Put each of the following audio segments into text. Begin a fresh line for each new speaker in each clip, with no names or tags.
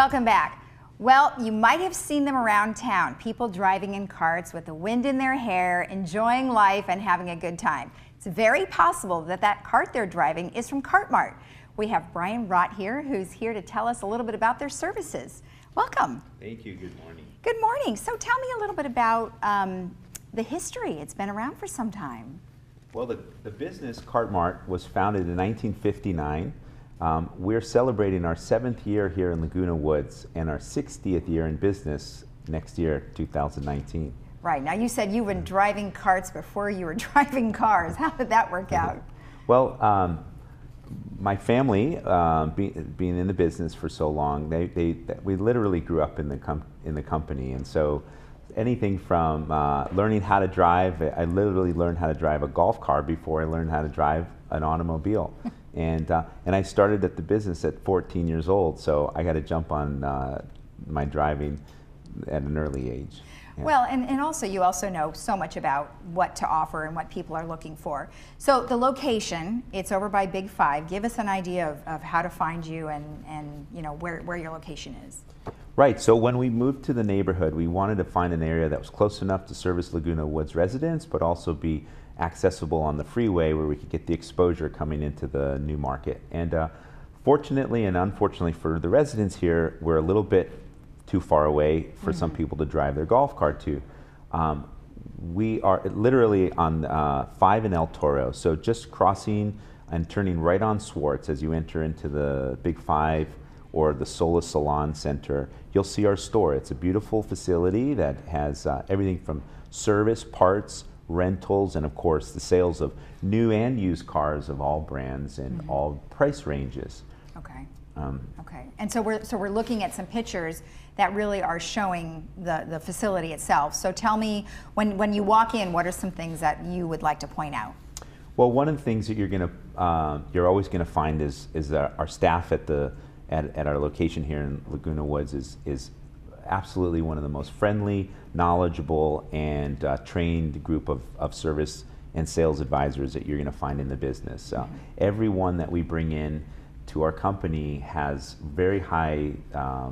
Welcome back. Well, you might have seen them around town, people driving in carts with the wind in their hair, enjoying life and having a good time. It's very possible that that cart they're driving is from Cartmart. We have Brian Rott here, who's here to tell us a little bit about their services. Welcome.
Thank you. Good morning.
Good morning. So tell me a little bit about the history. It's been around for some time.
Well, the business Cartmart was founded in 1959. We're celebrating our 7th year here in Laguna Woods and our 60th year in business next year, 2019.
Right. Now, you said you've been driving carts before you were driving cars. How did that work out?
Well, my family, being in the business for so long, we literally grew up in the company, and so anything from learning how to drive, I literally learned how to drive a golf car before I learned how to drive an automobile. And I started at the business at 14 years old, so I got to jump on my driving at an early age. Yeah.
Well, and also you also know so much about what to offer and what people are looking for. So the location, it's over by Big 5. Give us an idea of how to find you and you know where your location is.
Right, so when we moved to the neighborhood, we wanted to find an area that was close enough to service Laguna Woods residents, but also be accessible on the freeway where we could get the exposure coming into the new market. And fortunately and unfortunately for the residents here, we're a little bit too far away for some people to drive their golf cart to. We are literally on 5 and El Toro, so just crossing and turning right on Swartz as you enter into the Big 5 or the Solis Salon Center, you'll see our store. It's a beautiful facility that has everything from service, parts, rentals, and of course the sales of new and used cars of all brands and all price ranges.
Okay. Okay. And so we're looking at some pictures that really are showing the facility itself. So tell me, when you walk in, what are some things that you would like to point out?
Well, one of the things that you're always gonna find is that our staff at our location here in Laguna Woods is absolutely one of the most friendly, knowledgeable, and trained group of service and sales advisors that you're going to find in the business. Everyone that we bring in to our company has very high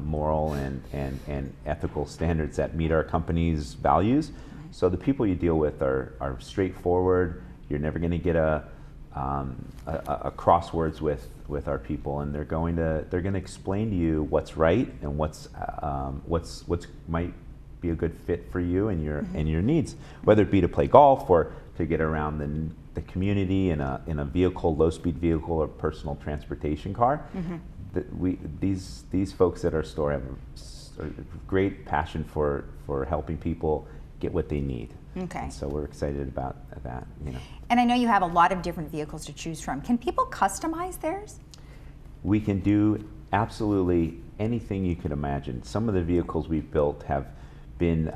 moral and ethical standards that meet our company's values. So the people you deal with are straightforward. You're never going to get a crosswords with our people, and they're going to explain to you what's right and what's might be a good fit for you and your needs, whether it be to play golf or to get around the community in a vehicle, low-speed vehicle or personal transportation car. These folks at our store have a great passion for helping people get what they need.
Okay.
And so we're excited about that.
And I know you have a lot of different vehicles to choose from. Can people customize theirs?
We can do absolutely anything you could imagine. Some of the vehicles we've built have been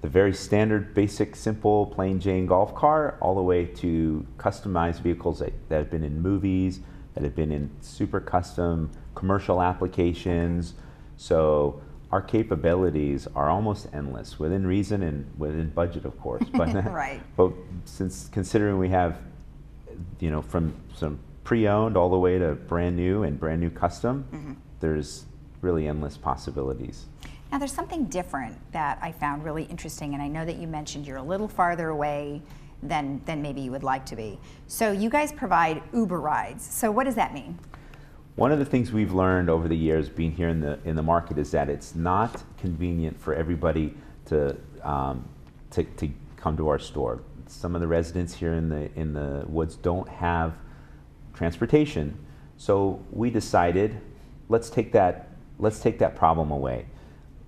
the very standard, basic, simple, plain Jane golf car, all the way to customized vehicles that have been in movies, that have been in super custom commercial applications. So our capabilities are almost endless, within reason and within budget, of course. But,
right.
But considering we have, from some pre-owned all the way to brand new custom, there's really endless possibilities.
Now, there's something different that I found really interesting, and I know that you mentioned you're a little farther away than maybe you would like to be. So you guys provide Uber rides. So what does that mean?
One of the things we've learned over the years being here in the market is that it's not convenient for everybody to come to our store. Some of the residents here in the woods don't have transportation, so we decided let's take that problem away.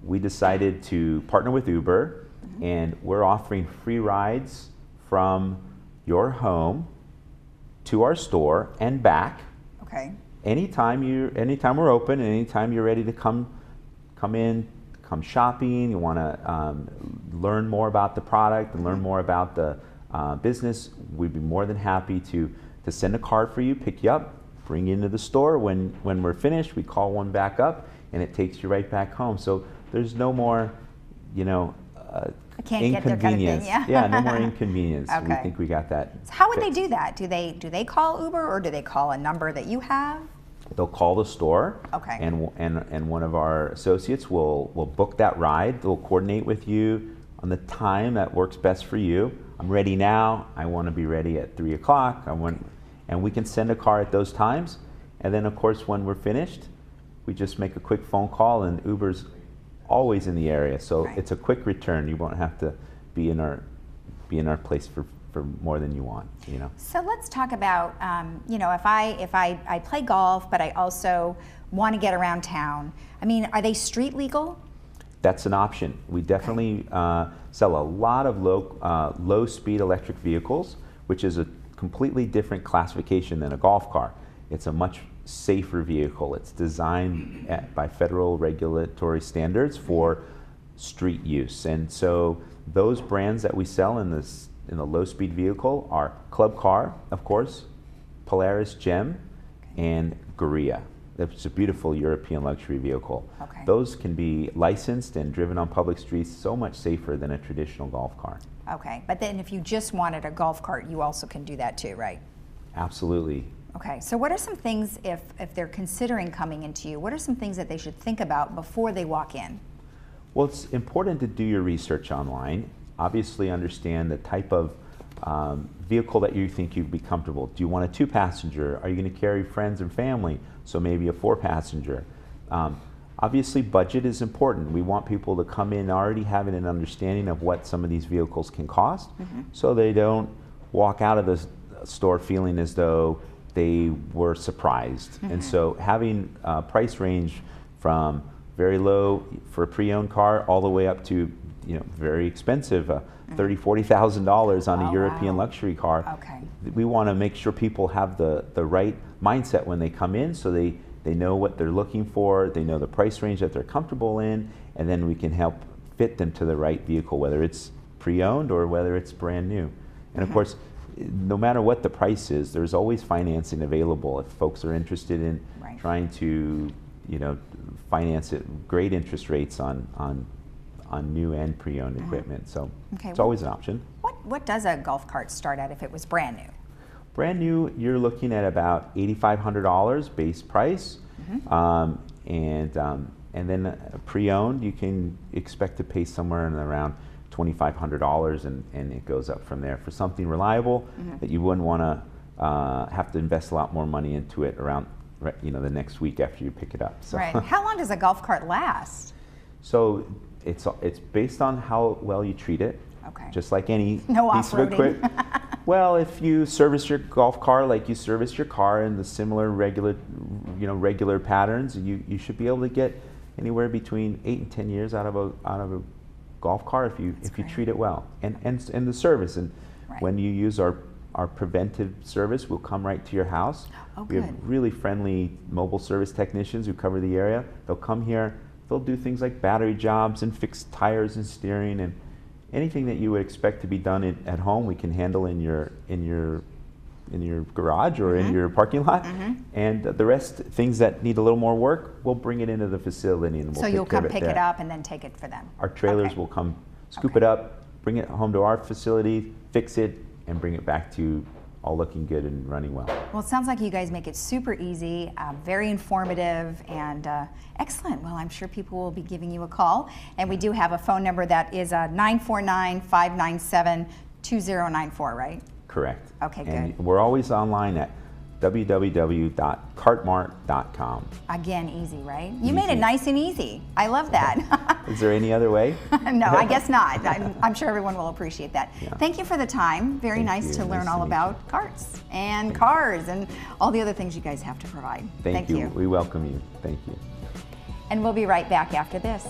We decided to partner with Uber, and we're offering free rides from your home to our store and back.
Okay.
Anytime we're open, and anytime you're ready to come shopping, you want to learn more about the product and learn more about the business, we'd be more than happy to send a card for you, pick you up, bring you into the store. When we're finished, we call one back up, and it takes you right back home. So there's no more,
I can't get there kind of thing, yeah.
Yeah, no more inconvenience.
Okay.
We think we got that.
So how would they do that? Do they call Uber, or do they call a number that you have?
They'll call the store,
Okay.
and one of our associates will book that ride. They'll coordinate with you on the time that works best for you. I'm ready now. I want to be ready at 3 o'clock. And we can send a car at those times. And then, of course, when we're finished, we just make a quick phone call, and Uber's always in the area, so
Right.
it's a quick return. You won't have to be in our place for more than you want, you know.
So let's talk about, you know, if I play golf, but I also want to get around town. I mean, are they street legal?
That's an option. We definitely sell a lot of low-speed electric vehicles, which is a completely different classification than a golf car. It's a much safer vehicle. It's designed by federal regulatory standards for street use, and so those brands that we sell in the low-speed vehicle are Club Car, of course, Polaris Gem, and Gorilla. It's a beautiful European luxury vehicle.
Okay.
Those can be licensed and driven on public streets so much safer than a traditional golf car.
Okay, but then if you just wanted a golf cart, you also can do that too, right?
Absolutely.
Okay, so what are some things, if they're considering coming into you, what are some things that they should think about before they walk in?
Well, it's important to do your research online. Obviously understand the type of vehicle that you think you'd be comfortable. Do you want a 2-passenger? Are you going to carry friends and family? So maybe a 4-passenger. Obviously budget is important. We want people to come in already having an understanding of what some of these vehicles can cost, so they don't walk out of the store feeling as though they were surprised. And so having a price range from very low for a pre-owned car all the way up to, you know, very expensive, $30,000, $40,000 on a European luxury car.
Okay.
We want to make sure people have the right mindset when they come in, so they know what they're looking for, they know the price range that they're comfortable in, and then we can help fit them to the right vehicle, whether it's pre-owned or whether it's brand new. And of course, no matter what the price is, there's always financing available if folks are interested in trying to, you know, finance it. Great interest rates on new and pre-owned equipment, so it's always an option.
What does a golf cart start at if it was brand new?
Brand new, you're looking at about $8,500 base price, and then pre-owned, you can expect to pay somewhere in around $2,500, and it goes up from there for something reliable that you wouldn't want to have to invest a lot more money into it around, you know, the next week after you pick it up. So.
Right. How long does a golf cart last?
So it's based on how well you treat it.
Okay.
Just like any
No
piece of
off-roading.
equipment. Well, if you service your golf car like you service your car in the similar regular patterns, you should be able to get anywhere between 8 and 10 years out of a golf car if you treat it well, and the service. And when you use our preventive service, we'll come right to your house.
Oh,
we have really friendly mobile service technicians who cover the area. They'll come here. They'll do things like battery jobs and fix tires and steering, and anything that you would expect to be done at home, we can handle in your garage or in your parking lot. And the rest, things that need a little more work, we'll bring it into the facility and we'll
So you'll
take care
come
of it
pick
there.
it up and then take it for them?
Our trailers will come scoop it up, bring it home to our facility, fix it, and bring it back to you all looking good and running well.
Well, it sounds like you guys make it super easy, very informative, and excellent. Well, I'm sure people will be giving you a call. And we do have a phone number that is 949-597-2094, right?
Correct.
Okay,
and
good.
We're always online at www.cartmart.com.
Again, easy, right? You made it nice and easy. I love that.
Is there any other way?
No, I guess not. I'm sure everyone will appreciate that.
Yeah.
Thank you for the time. Very nice to learn all about carts and cars and all the other things you guys have to provide.
Thank you. We welcome you. Thank you.
And we'll be right back after this.